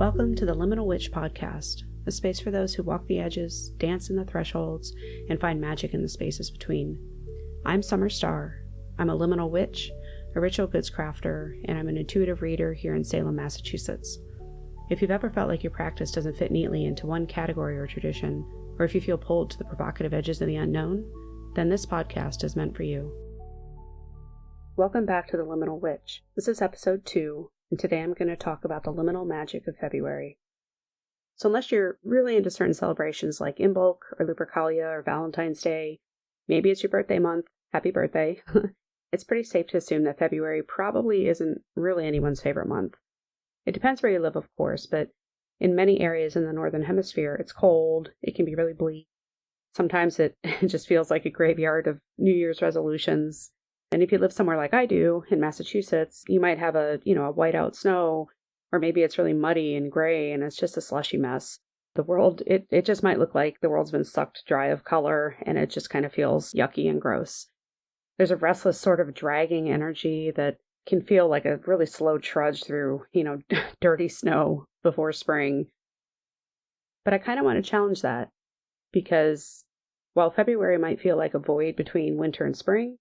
Welcome to the Liminal Witch podcast, a space for those who walk the edges, dance in the thresholds, and find magic in the spaces between. I'm Summer Star. I'm a liminal witch, a ritual goods crafter, and I'm an intuitive reader here in Salem, Massachusetts. If you've ever felt like your practice doesn't fit neatly into one category or tradition, or if you feel pulled to the provocative edges of the unknown, then this podcast is meant for you. Welcome back to the Liminal Witch. This is episode 2, and today I'm going to talk about the liminal magic of February. So unless you're really into certain celebrations like Imbolc or Lupercalia or Valentine's Day, maybe it's your birthday month, happy birthday, it's pretty safe to assume that February probably isn't really anyone's favorite month. It depends where you live, of course, but in many areas in the Northern Hemisphere, it's cold, it can be really bleak. Sometimes it just feels like a graveyard of New Year's resolutions. And if you live somewhere like I do, in Massachusetts, you might have a whiteout snow, or maybe it's really muddy and gray and it's just a slushy mess. The world, it just might look like the world's been sucked dry of color and it just kind of feels yucky and gross. There's a restless sort of dragging energy that can feel like a really slow trudge through, dirty snow before spring. But I kind of want to challenge that because while February might feel like a void between winter and spring,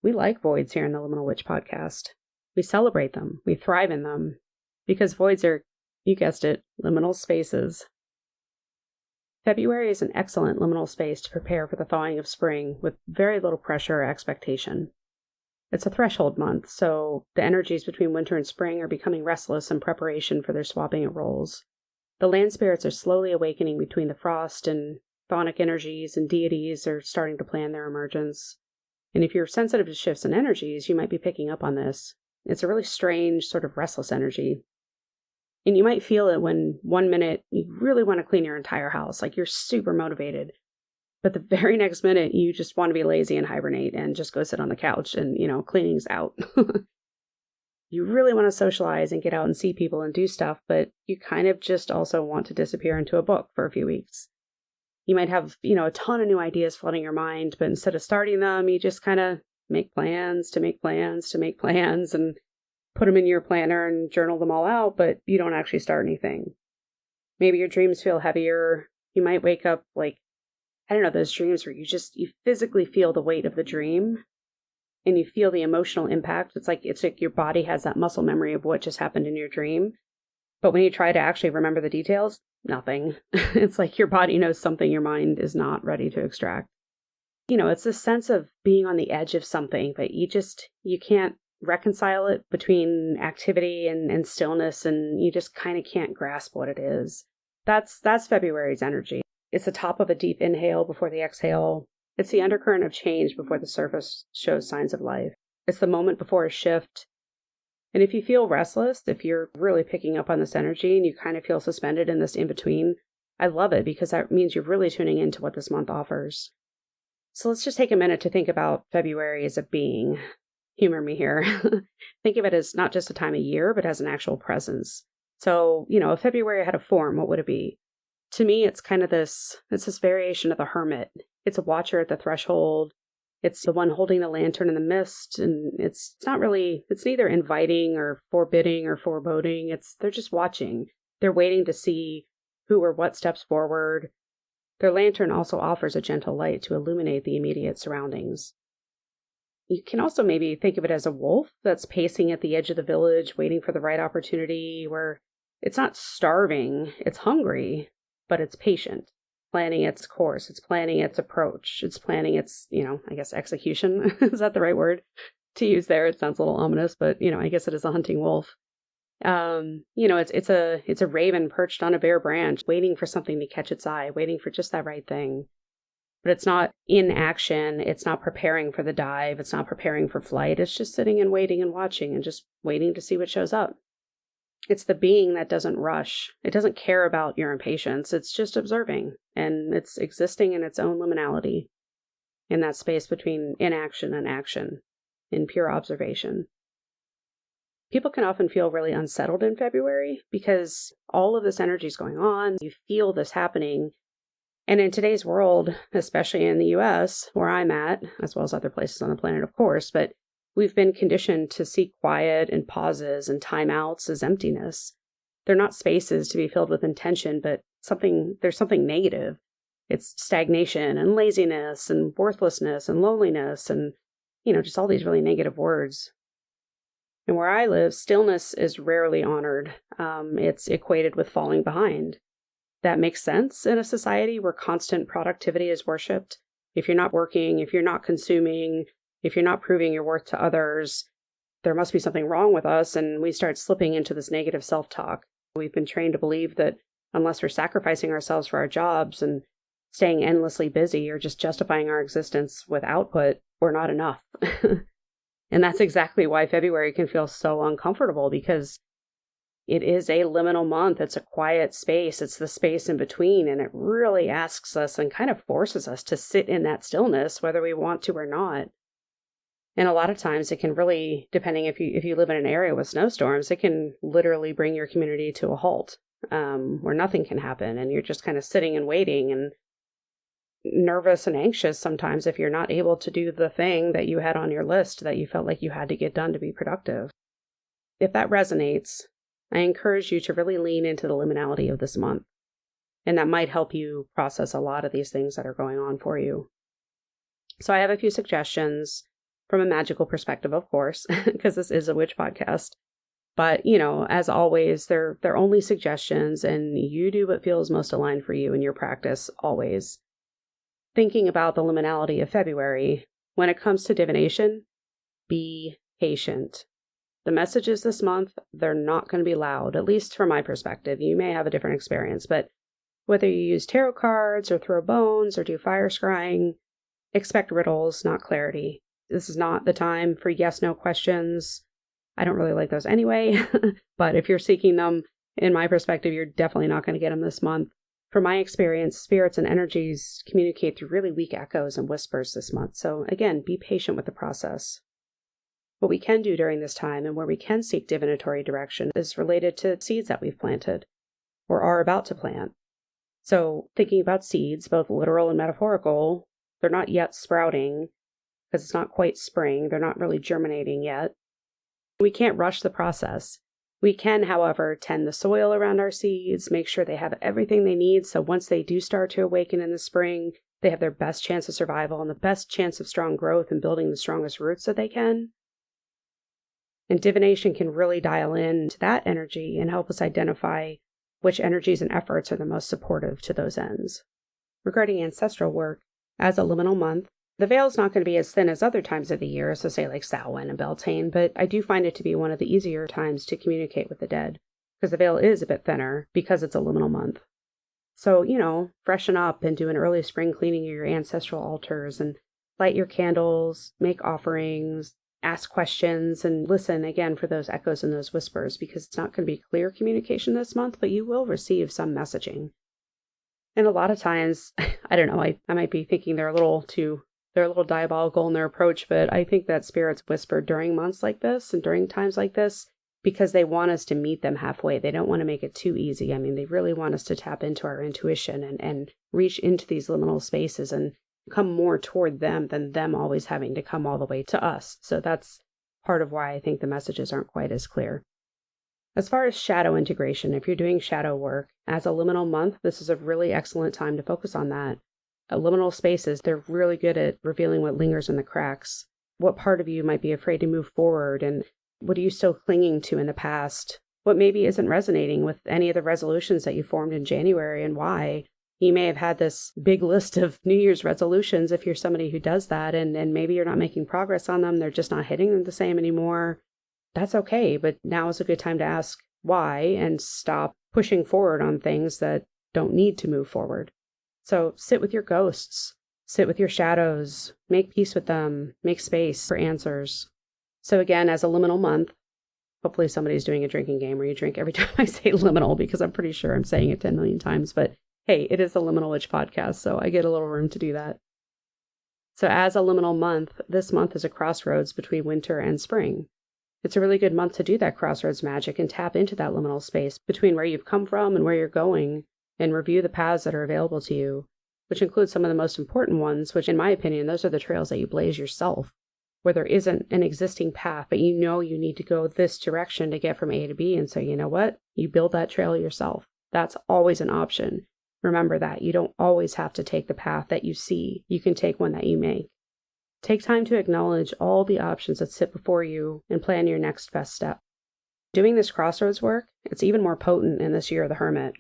we like voids here in the Liminal Witch podcast. We celebrate them. We thrive in them because voids are, you guessed it, liminal spaces. February is an excellent liminal space to prepare for the thawing of spring with very little pressure or expectation. It's a threshold month, so the energies between winter and spring are becoming restless in preparation for their swapping of roles. The land spirits are slowly awakening between the frost, and chthonic energies and deities are starting to plan their emergence. And if you're sensitive to shifts in energies, you might be picking up on this. It's a really strange, sort of restless energy. And you might feel it when 1 minute you really want to clean your entire house, like you're super motivated. But the very next minute, you just want to be lazy and hibernate and just go sit on the couch and, cleaning's out. You really want to socialize and get out and see people and do stuff, but you kind of just also want to disappear into a book for a few weeks. You might have, a ton of new ideas flooding your mind, but instead of starting them, you just kind of make plans to make plans to make plans and put them in your planner and journal them all out, but you don't actually start anything. Maybe your dreams feel heavier. You might wake up those dreams where you physically feel the weight of the dream and you feel the emotional impact. It's like your body has that muscle memory of what just happened in your dream. But when you try to actually remember the details, nothing. It's like your body knows something your mind is not ready to extract. It's this sense of being on the edge of something, but you can't reconcile it between activity and stillness, and you just kind of can't grasp what it is. That's February's energy. It's the top of a deep inhale before the exhale. It's the undercurrent of change before the surface shows signs of life. It's the moment before a shift. And if you feel restless, if you're really picking up on this energy and you kind of feel suspended in this in-between, I love it because that means you're really tuning into what this month offers. So let's just take a minute to think about February as a being. Humor me here. Think of it as not just a time of year, but as an actual presence. So, if February had a form, what would it be? To me, it's this variation of the hermit. It's a watcher at the threshold. It's the one holding the lantern in the mist, and it's neither inviting or forbidding or foreboding. They're just watching. They're waiting to see who or what steps forward. Their lantern also offers a gentle light to illuminate the immediate surroundings. You can also maybe think of it as a wolf that's pacing at the edge of the village, waiting for the right opportunity, where it's not starving, it's hungry, but it's patient. Planning its course, it's planning its approach, it's planning its, execution. Is that the right word to use there? It sounds a little ominous, but, I guess it is a hunting wolf. It's a raven perched on a bare branch, waiting for something to catch its eye, waiting for just that right thing. But it's not in action, it's not preparing for the dive, it's not preparing for flight, it's just sitting and waiting and watching and just waiting to see what shows up. It's the being that doesn't rush. It doesn't care about your impatience. It's just observing, and it's existing in its own liminality, in that space between inaction and action, in pure observation. People can often feel really unsettled in February because all of this energy is going on. You feel this happening. And in today's world, especially in the US, where I'm at, as well as other places on the planet, of course, but we've been conditioned to see quiet and pauses and timeouts as emptiness. they're not spaces to be filled with intention, but there's something negative. It's stagnation and laziness and worthlessness and loneliness and, just all these really negative words. And where I live, stillness is rarely honored. It's equated with falling behind. That makes sense in a society where constant productivity is worshipped. If you're not working, if you're not consuming, if you're not proving your worth to others, there must be something wrong with us, and we start slipping into this negative self-talk. We've been trained to believe that unless we're sacrificing ourselves for our jobs and staying endlessly busy or just justifying our existence with output, we're not enough. And that's exactly why February can feel so uncomfortable, because it is a liminal month. It's a quiet space. It's the space in between. And it really asks us and kind of forces us to sit in that stillness, whether we want to or not. And a lot of times it can really, depending if you live in an area with snowstorms, it can literally bring your community to a halt, where nothing can happen. And you're just kind of sitting and waiting and nervous and anxious sometimes if you're not able to do the thing that you had on your list that you felt like you had to get done to be productive. If that resonates, I encourage you to really lean into the liminality of this month. And that might help you process a lot of these things that are going on for you. So I have a few suggestions from a magical perspective, of course, because this is a witch podcast. But, as always, they're only suggestions, and you do what feels most aligned for you in your practice, always. Thinking about the liminality of February, when it comes to divination, be patient. The messages this month, they're not going to be loud, at least from my perspective. You may have a different experience, but whether you use tarot cards or throw bones or do fire scrying, expect riddles, not clarity. This is not the time for yes/no questions. I don't really like those anyway, but if you're seeking them, in my perspective, you're definitely not going to get them this month. From my experience, spirits and energies communicate through really weak echoes and whispers this month. So again, be patient with the process. What we can do during this time and where we can seek divinatory direction is related to seeds that we've planted or are about to plant. So thinking about seeds, both literal and metaphorical, they're not yet sprouting because it's not quite spring. They're not really germinating yet. We can't rush the process. We can, however, tend the soil around our seeds, make sure they have everything they need, so once they do start to awaken in the spring, they have their best chance of survival and the best chance of strong growth and building the strongest roots that they can. And divination can really dial in to that energy and help us identify which energies and efforts are the most supportive to those ends. Regarding ancestral work, as a liminal month, the veil's not going to be as thin as other times of the year, so say like Samhain and Beltane, but I do find it to be one of the easier times to communicate with the dead, because the veil is a bit thinner because it's a liminal month. So, freshen up and do an early spring cleaning of your ancestral altars and light your candles, make offerings, ask questions, and listen again for those echoes and those whispers, because it's not going to be clear communication this month, but you will receive some messaging. And a lot of times, I don't know, I might be thinking they're a little diabolical in their approach, but I think that spirits whisper during months like this and during times like this because they want us to meet them halfway. They don't want to make it too easy. I mean, they really want us to tap into our intuition and reach into these liminal spaces and come more toward them than them always having to come all the way to us. So that's part of why I think the messages aren't quite as clear. As far as shadow integration, if you're doing shadow work, as a liminal month, this is a really excellent time to focus on that. Liminal spaces, they're really good at revealing what lingers in the cracks. What part of you might be afraid to move forward, and what are you still clinging to in the past? What maybe isn't resonating with any of the resolutions that you formed in January, and why? You may have had this big list of New Year's resolutions if you're somebody who does that, and maybe you're not making progress on them. They're just not hitting them the same anymore. That's okay, but now is a good time to ask why and stop pushing forward on things that don't need to move forward. So sit with your ghosts, sit with your shadows, make peace with them, make space for answers. So again, as a liminal month, hopefully somebody's doing a drinking game where you drink every time I say liminal, because I'm pretty sure I'm saying it 10 million times, but hey, it is the Liminal Witch podcast, so I get a little room to do that. So as a liminal month, this month is a crossroads between winter and spring. It's a really good month to do that crossroads magic and tap into that liminal space between where you've come from and where you're going, and review the paths that are available to you, which include some of the most important ones, which in my opinion, those are the trails that you blaze yourself. where there isn't an existing path, but you know you need to go this direction to get from A to B. And so you know what? You build that trail yourself. That's always an option. Remember that. You don't always have to take the path that you see. You can take one that you make. Take time to acknowledge all the options that sit before you and plan your next best step. Doing this crossroads work, it's even more potent in this year of the Hermit.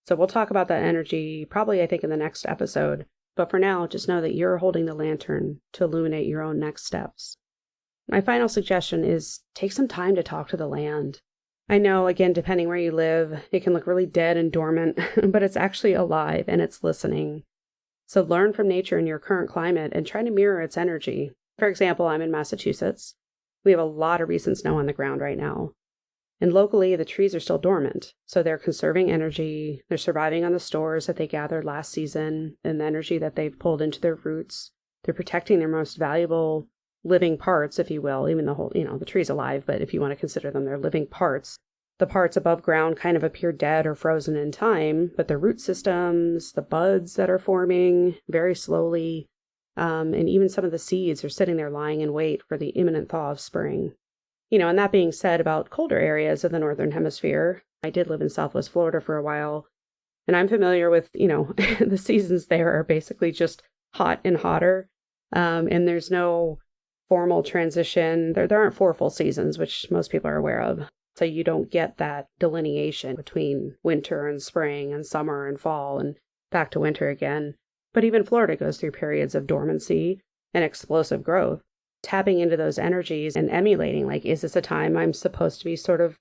So we'll talk about that energy probably, I think, in the next episode. But for now, just know that you're holding the lantern to illuminate your own next steps. My final suggestion is take some time to talk to the land. I know, again, depending where you live, it can look really dead and dormant, but it's actually alive and it's listening. So learn from nature in your current climate and try to mirror its energy. For example, I'm in Massachusetts. We have a lot of recent snow on the ground right now. And locally, the trees are still dormant, so they're conserving energy, they're surviving on the stores that they gathered last season and the energy that they've pulled into their roots. They're protecting their most valuable living parts, if you will, even the tree's alive, but if you want to consider them their living parts. The parts above ground kind of appear dead or frozen in time, but the root systems, the buds that are forming very slowly, and even some of the seeds are sitting there lying in wait for the imminent thaw of spring. And that being said about colder areas of the Northern Hemisphere, I did live in Southwest Florida for a while, and I'm familiar with, the seasons there are basically just hot and hotter, and there's no formal transition. There aren't 4 full seasons, which most people are aware of. So you don't get that delineation between winter and spring and summer and fall and back to winter again. But even Florida goes through periods of dormancy and explosive growth. Tapping into those energies and emulating, is this a time I'm supposed to be sort of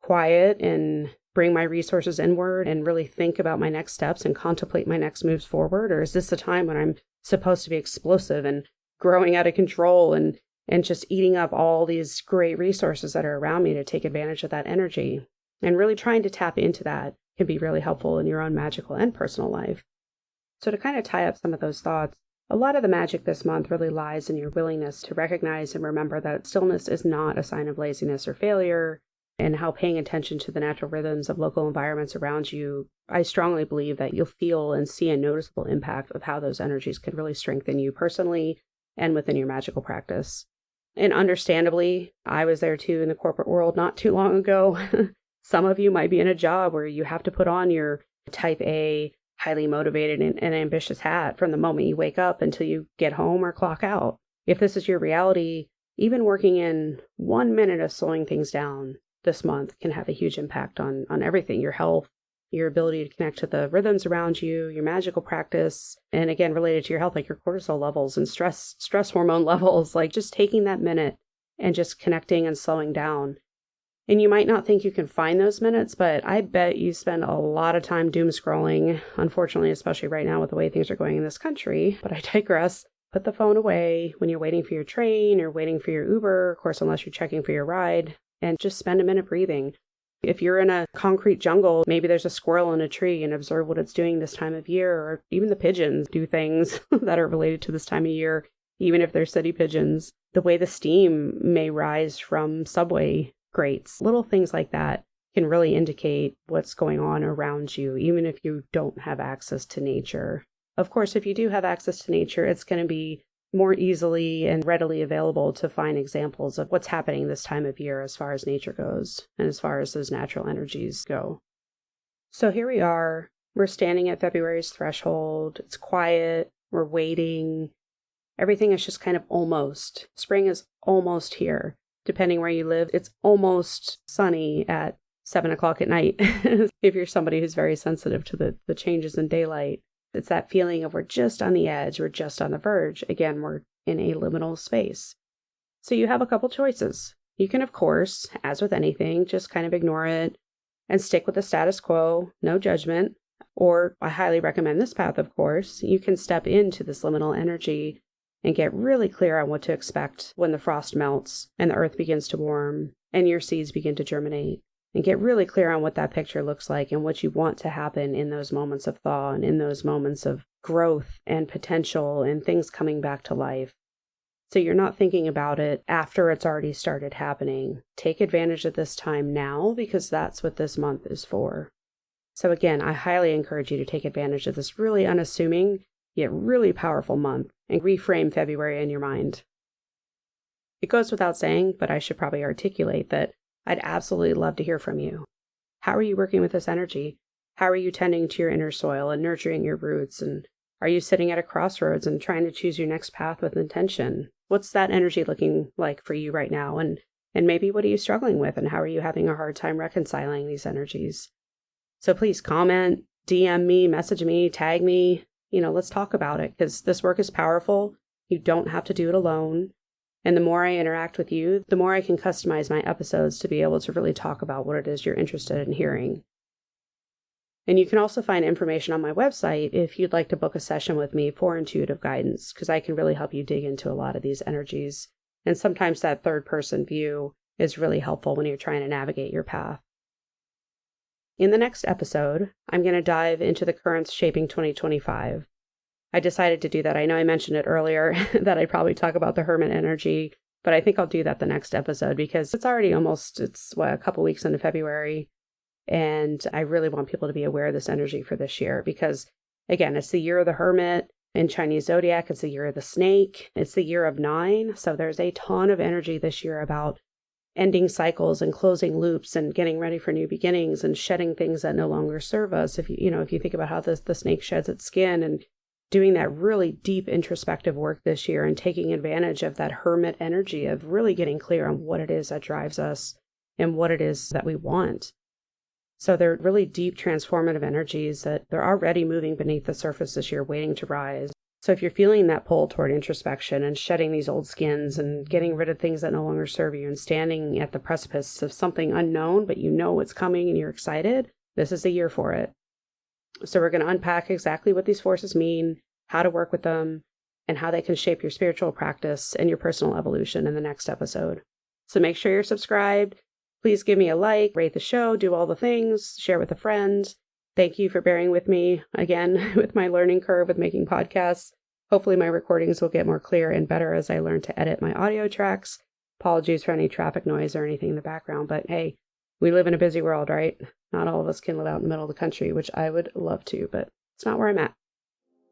quiet and bring my resources inward and really think about my next steps and contemplate my next moves forward? Or is this a time when I'm supposed to be explosive and growing out of control and just eating up all these great resources that are around me to take advantage of that energy? And really trying to tap into that can be really helpful in your own magical and personal life. So to kind of tie up some of those thoughts, a lot of the magic this month really lies in your willingness to recognize and remember that stillness is not a sign of laziness or failure, and how paying attention to the natural rhythms of local environments around you, I strongly believe that you'll feel and see a noticeable impact of how those energies can really strengthen you personally and within your magical practice. And understandably, I was there too in the corporate world not too long ago. Some of you might be in a job where you have to put on your type A, highly motivated and ambitious hat from the moment you wake up until you get home or clock out. If this is your reality, even working in 1 minute of slowing things down this month can have a huge impact on everything, your health, your ability to connect to the rhythms around you, your magical practice, and again, related to your health, like your cortisol levels and stress hormone levels, just taking that minute and just connecting and slowing down. And you might not think you can find those minutes, but I bet you spend a lot of time doom scrolling, unfortunately, especially right now with the way things are going in this country. But I digress. Put the phone away when you're waiting for your train or waiting for your Uber, of course, unless you're checking for your ride, and just spend a minute breathing. If you're in a concrete jungle, maybe there's a squirrel in a tree, and observe what it's doing this time of year, or even the pigeons do things that are related to this time of year, even if they're city pigeons. The way the steam may rise from subway grates, little things like that can really indicate what's going on around you, even if you don't have access to nature. Of course, if you do have access to nature, it's going to be more easily and readily available to find examples of what's happening this time of year as far as nature goes and as far as those natural energies go. So here we are. We're standing at February's threshold. It's quiet. We're waiting. Everything is just kind of almost. Spring is almost here. Depending where you live, it's almost sunny at 7 o'clock at night. If you're somebody who's very sensitive to the changes in daylight, it's that feeling of we're just on the edge, we're just on the verge. Again, we're in a liminal space. So you have a couple choices. You can, of course, as with anything, just kind of ignore it and stick with the status quo, no judgment. Or I highly recommend this path, of course. You can step into this liminal energy and get really clear on what to expect when the frost melts and the earth begins to warm and your seeds begin to germinate. And get really clear on what that picture looks like and what you want to happen in those moments of thaw and in those moments of growth and potential and things coming back to life. So you're not thinking about it after it's already started happening. Take advantage of this time now, because that's what this month is for. So again, I highly encourage you to take advantage of this really unassuming yet really powerful month and reframe February in your mind. It goes without saying, but I should probably articulate that I'd absolutely love to hear from you. How are you working with this energy? How are you tending to your inner soil and nurturing your roots? And are you sitting at a crossroads and trying to choose your next path with intention? What's that energy looking like for you right now? And maybe what are you struggling with, and how are you having a hard time reconciling these energies? So please comment, DM me, message me, tag me. Let's talk about it, because this work is powerful. You don't have to do it alone. And the more I interact with you, the more I can customize my episodes to be able to really talk about what it is you're interested in hearing. And you can also find information on my website if you'd like to book a session with me for intuitive guidance, because I can really help you dig into a lot of these energies. And sometimes that third person view is really helpful when you're trying to navigate your path. In the next episode, I'm going to dive into the currents shaping 2025. I decided to do that. I know I mentioned it earlier that I'd probably talk about the Hermit energy, but I think I'll do that the next episode, because it's already a couple weeks into February. And I really want people to be aware of this energy for this year, because, again, it's the year of the Hermit. In Chinese zodiac, it's the year of the snake. It's the year of 9. So there's a ton of energy this year about ending cycles and closing loops and getting ready for new beginnings and shedding things that no longer serve us. If you think about how the snake sheds its skin, and doing that really deep introspective work this year and taking advantage of that Hermit energy of really getting clear on what it is that drives us and what it is that we want. So they're really deep transformative energies that they're already moving beneath the surface this year, waiting to rise. So if you're feeling that pull toward introspection and shedding these old skins and getting rid of things that no longer serve you and standing at the precipice of something unknown, but you know it's coming and you're excited, this is the year for it. So we're going to unpack exactly what these forces mean, how to work with them, and how they can shape your spiritual practice and your personal evolution in the next episode. So make sure you're subscribed. Please give me a like, rate the show, do all the things, share with a friend. Thank you for bearing with me, again, with my learning curve with making podcasts. Hopefully my recordings will get more clear and better as I learn to edit my audio tracks. Apologies for any traffic noise or anything in the background, but hey, we live in a busy world, right? Not all of us can live out in the middle of the country, which I would love to, but it's not where I'm at.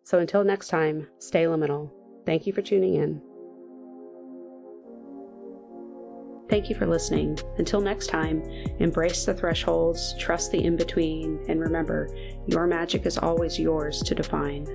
So until next time, stay liminal. Thank you for tuning in. Thank you for listening. Until next time, embrace the thresholds, trust the in-between, and remember, your magic is always yours to define.